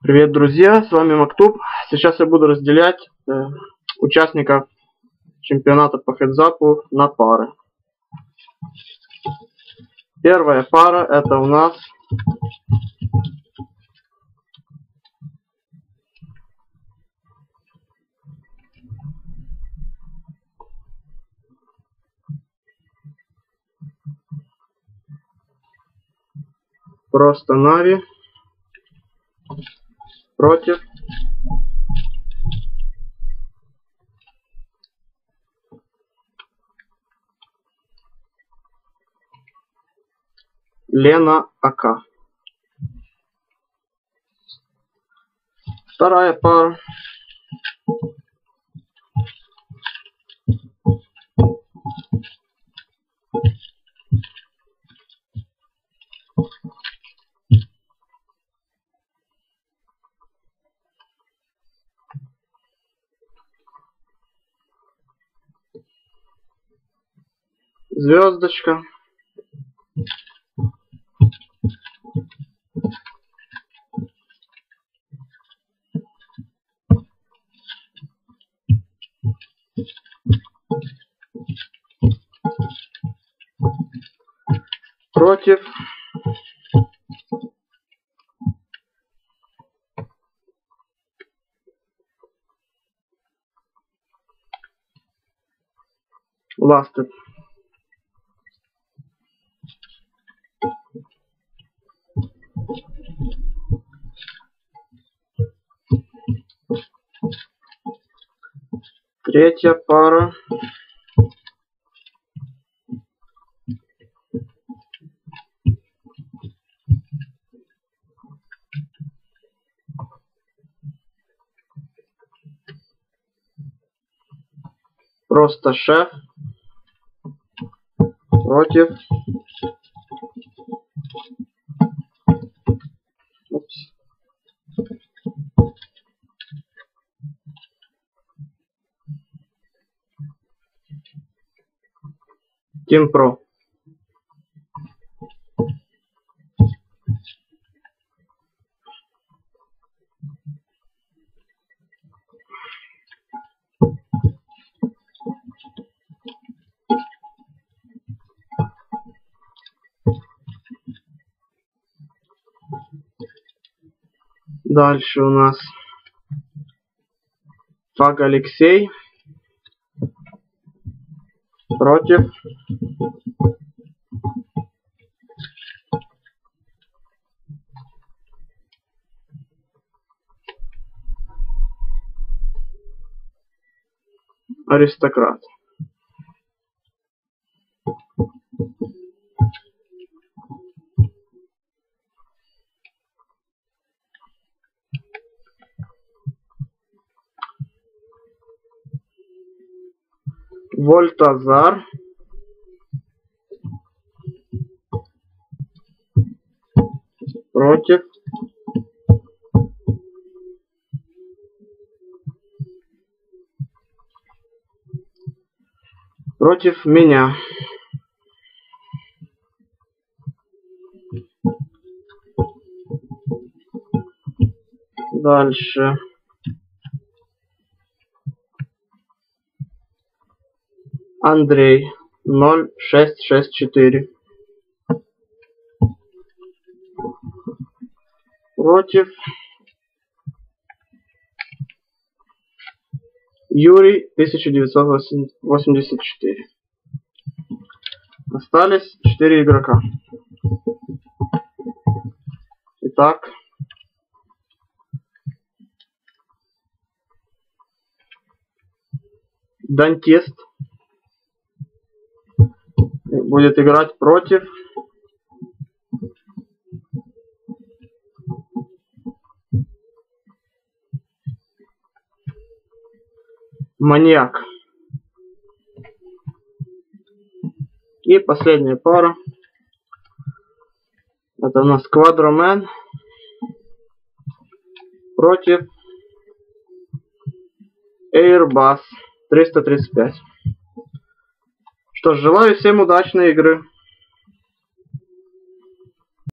Привет, друзья, с вами Мактуб. Сейчас я буду разделять участников чемпионата по хедзапу на пары. Первая пара — это у нас просто Нави против Лена АК. Вторая пара Звездочка против Ластед. Третья пара просто шеф против Team Pro. Дальше у нас Фаг Алексей против Аристократ. Вольтазар против меня. Дальше Андрей 0664 против Юрий 1984. Остались 4 игрока. Итак, Дантист будет играть против Маньяк. И последняя пара — это у нас Квадромен против Airbus 335. Что ж, желаю всем удачной игры.